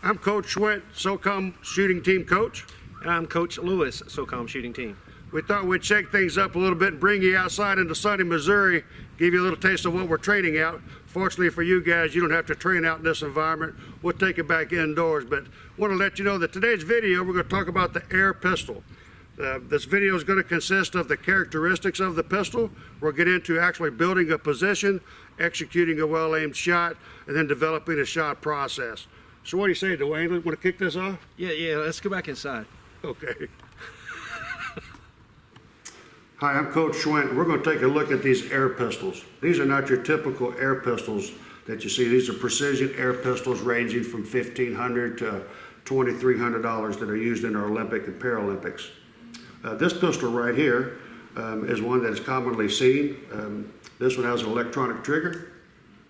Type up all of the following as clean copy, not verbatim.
I'm Coach Schwent, SOCOM shooting team coach. And I'm Coach Lewis, SOCOM shooting team. We thought we'd shake things up a little bit and bring you outside into sunny Missouri, give you a little taste of what we're training out. Fortunately for you guys, you don't have to train out in this environment. We'll take it back indoors, but want to let you know that today's video, we're going to talk about the air pistol. This video is going to consist of the characteristics of the pistol. We'll get into actually building a position, executing a well-aimed shot, and then developing a shot process. So what do you say, Dwayne? Want to kick this off? Yeah, let's go back inside. Okay. Hi, I'm Coach Schwent. We're going to take a look at these air pistols. These are not your typical air pistols that you see. These are precision air pistols ranging from $1,500 to $2,300 that are used in our Olympic and Paralympics. This pistol right here is one that is commonly seen. This one has an electronic trigger,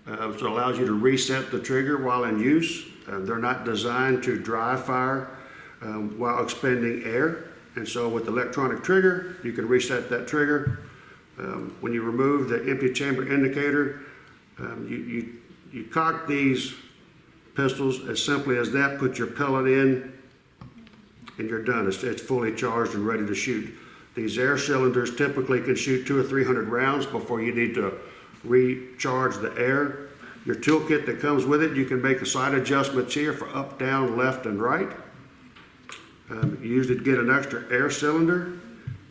so it allows you to reset the trigger while in use. They're not designed to dry fire while expending air. And so with the electronic trigger, you can reset that trigger. When you remove the empty chamber indicator, you cock these pistols as simply as that, put your pellet in, and you're done. It's fully charged and ready to shoot. These air cylinders typically can shoot 200 or 300 rounds before you need to recharge the air. Your toolkit that comes with it, you can make a side adjustments here for up, down, left, and right. You use it to get an extra air cylinder.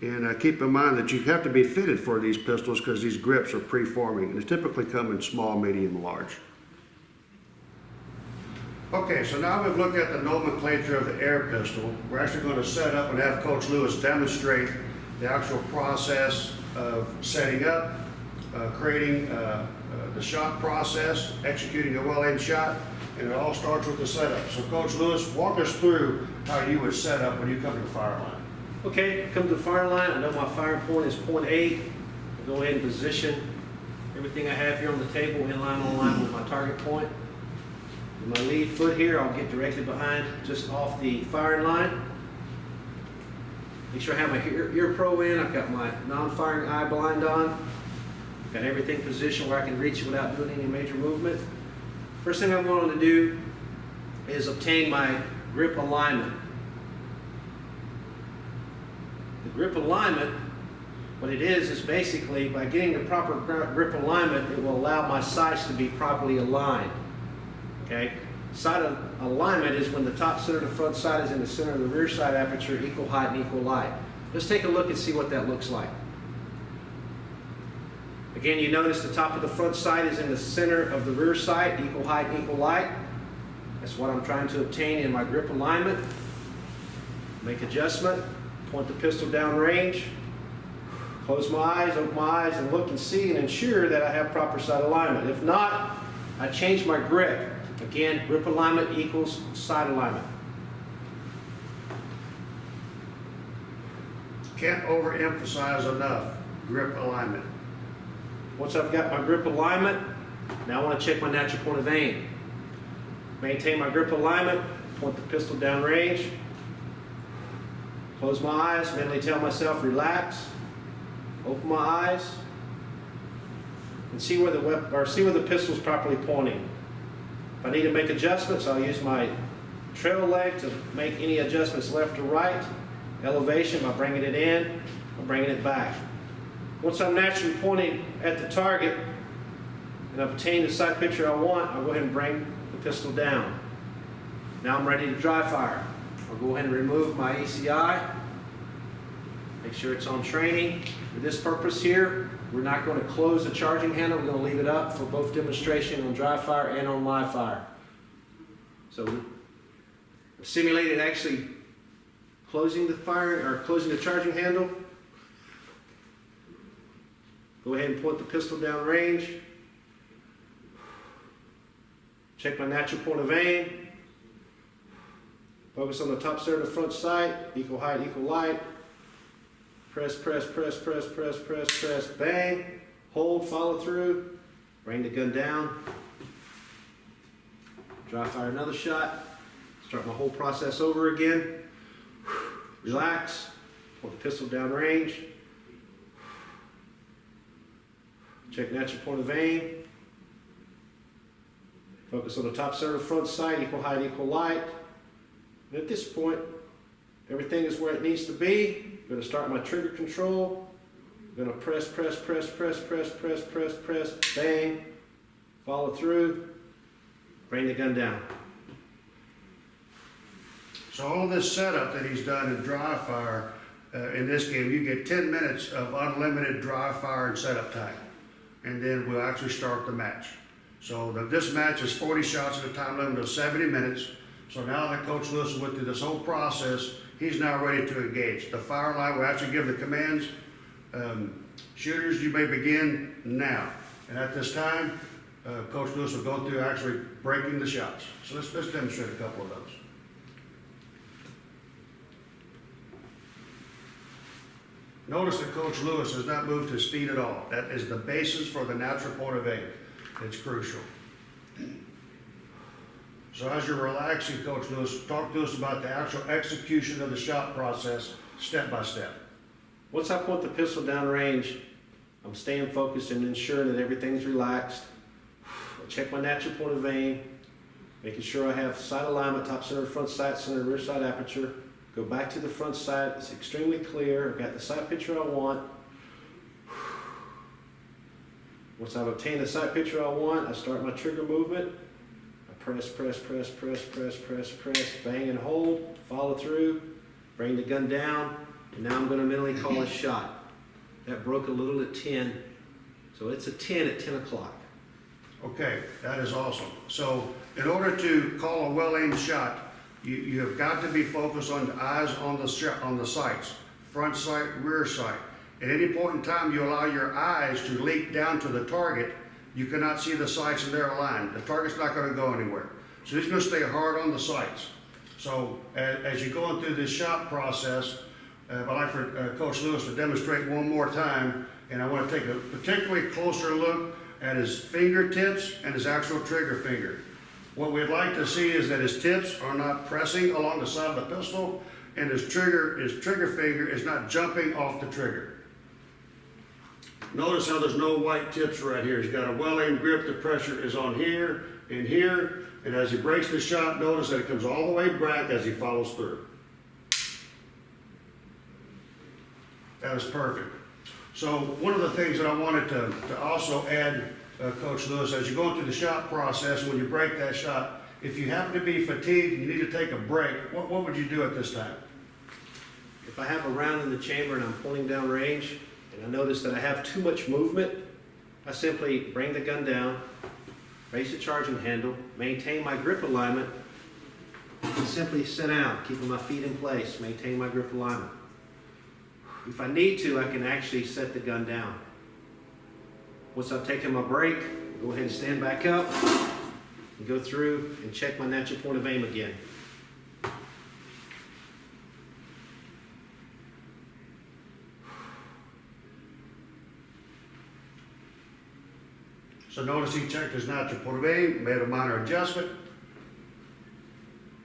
And keep in mind that you have to be fitted for these pistols because these grips are pre-forming. And they typically come in small, medium, large. Okay, so now we've looked at the nomenclature of the air pistol. We're actually going to set up and have Coach Lewis demonstrate the actual process of setting up, creating the shot process, executing a well-aimed shot, and it all starts with the setup. So Coach Lewis, walk us through how you would set up when you come to the fire line. Okay, come to the fire line. I know my firing point is point A. I'll go ahead and position everything I have here on the table in line with my target point. With my lead foot here, I'll get directly behind, just off the firing line. Make sure I have my ear pro in. I've got my non-firing eye blind on. Got everything positioned where I can reach it without doing any major movement. First thing I'm going to do is obtain my grip alignment. The grip alignment, what it is basically by getting the proper grip alignment, it will allow my sights to be properly aligned. Okay? Sight alignment is when the top center of the front sight is in the center of the rear sight aperture, equal height and equal light. Let's take a look and see what that looks like. Again, you notice the top of the front sight is in the center of the rear sight, equal height, equal light. That's what I'm trying to obtain in my grip alignment. Make adjustment, point the pistol down range, close my eyes, open my eyes, and look and see and ensure that I have proper sight alignment. If not, I change my grip. Again, grip alignment equals sight alignment. Can't overemphasize enough grip alignment. Once I've got my grip alignment, now I want to check my natural point of aim. Maintain my grip alignment, point the pistol down range, close my eyes, mentally tell myself relax, open my eyes, and see where the pistol is properly pointing. If I need to make adjustments, I'll use my trail leg to make any adjustments left or right, elevation by bringing it in or bringing it back. Once I'm naturally pointing at the target and I've obtained the sight picture I want, I'll go ahead and bring the pistol down. Now I'm ready to dry fire. I'll go ahead and remove my ACI, make sure it's on training. For this purpose here, we're not going to close the charging handle, we're going to leave it up for both demonstration on dry fire and on live fire. So I've simulated actually closing the charging handle. Go ahead and point the pistol down range. Check my natural point of aim. Focus on the top center of the front sight, equal height, equal light. Press, press, press, press, press, press, press, bang. Hold, follow through. Bring the gun down. Dry fire another shot. Start my whole process over again. Relax. Point the pistol down range. Check natural point of aim. Focus on the top center of the front sight, equal height, equal light. And at this point, everything is where it needs to be. I'm gonna start my trigger control. I'm gonna press, press, press, press, press, press, press, press, bang, follow through, bring the gun down. So all this setup that he's done in dry fire, in this game, you get 10 minutes of unlimited dry fire and setup time. And then we'll actually start the match. So this match is 40 shots at a time limit of 70 minutes. So now that Coach Lewis went through this whole process, he's now ready to engage. The fire line will actually give the commands, shooters, you may begin now. And at this time, Coach Lewis will go through actually breaking the shots. So let's demonstrate a couple of those. Notice that Coach Lewis has not moved his feet at all. That is the basis for the natural point of aim. It's crucial. So as you're relaxing, Coach Lewis, talk to us about the actual execution of the shot process, step by step. Once I point the pistol down range, I'm staying focused and ensuring that everything's relaxed. I check my natural point of aim, making sure I have sight alignment, top center, front sight, center, rear sight aperture. Go back to the front sight, it's extremely clear. I've got the sight picture I want. Once I've obtained the sight picture I want, I start my trigger movement. I press, press, press, press, press, press, press, bang and hold, follow through, bring the gun down, and now I'm gonna mentally call a shot. That broke a little at 10, so it's a 10 at 10 o'clock. Okay, that is awesome. So in order to call a well-aimed shot, you have got to be focused on the eyes on the sights, front sight, rear sight. At any point in time, you allow your eyes to leak down to the target, you cannot see the sights and they're aligned. The target's not going to go anywhere. So he's going to stay hard on the sights. So as you're going through this shot process, I'd like for Coach Lewis to demonstrate one more time, and I want to take a particularly closer look at his fingertips and his actual trigger finger. What we'd like to see is that his tips are not pressing along the side of the pistol, and his trigger finger is not jumping off the trigger. Notice how there's no white tips right here. He's got a well-aimed grip. The pressure is on here and here, and as he breaks the shot, notice that it comes all the way back as he follows through. That is perfect. So one of the things that I wanted to also add, Coach Lewis, as you're going through the shot process, when you break that shot, if you happen to be fatigued and you need to take a break, what would you do at this time? If I have a round in the chamber and I'm pulling down range, and I notice that I have too much movement, I simply bring the gun down, raise the charging handle, maintain my grip alignment, and simply sit down, keeping my feet in place, maintain my grip alignment. If I need to, I can actually set the gun down. Once I've taken my break, go ahead and stand back up and go through and check my natural point of aim again. So notice he checked his natural point of aim, made a minor adjustment.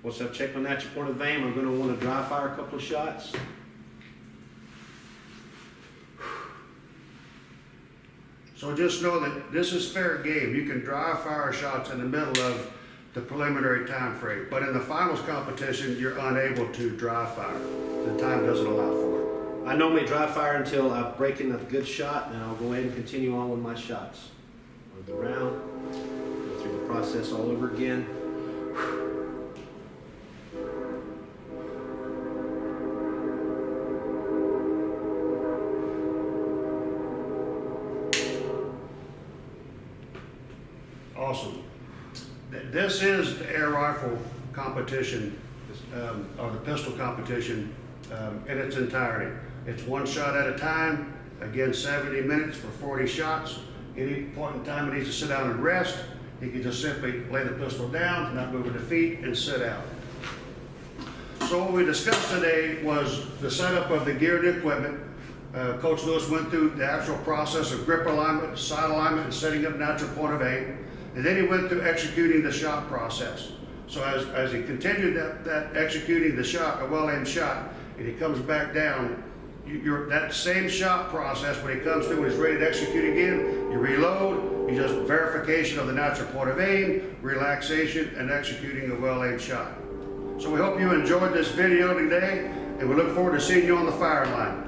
Once I've checked my natural point of aim, I'm going to want to dry fire a couple of shots. So just know that this is fair game. You can dry fire shots in the middle of the preliminary time frame, but in the finals competition, you're unable to dry fire. The time doesn't allow for it. I normally dry fire until I break in a good shot, and I'll go ahead and continue on with my shots. I'll go around, go through the process all over again. Awesome. This is the air rifle competition, or the pistol competition in its entirety. It's one shot at a time, again 70 minutes for 40 shots. Any point in time he needs to sit down and rest, he can just simply lay the pistol down, not moving the feet, and sit out. So what we discussed today was the setup of the gear and equipment. Coach Lewis went through the actual process of grip alignment, sight alignment, and setting up natural point of aim. And then he went through executing the shot process. So as he continued that executing the shot, a well-aimed shot, and he comes back down, that same shot process, when he comes through and he's ready to execute again, you reload, It's just verification of the natural point of aim, relaxation, and executing a well-aimed shot. So we hope you enjoyed this video today, and we look forward to seeing you on the fire line.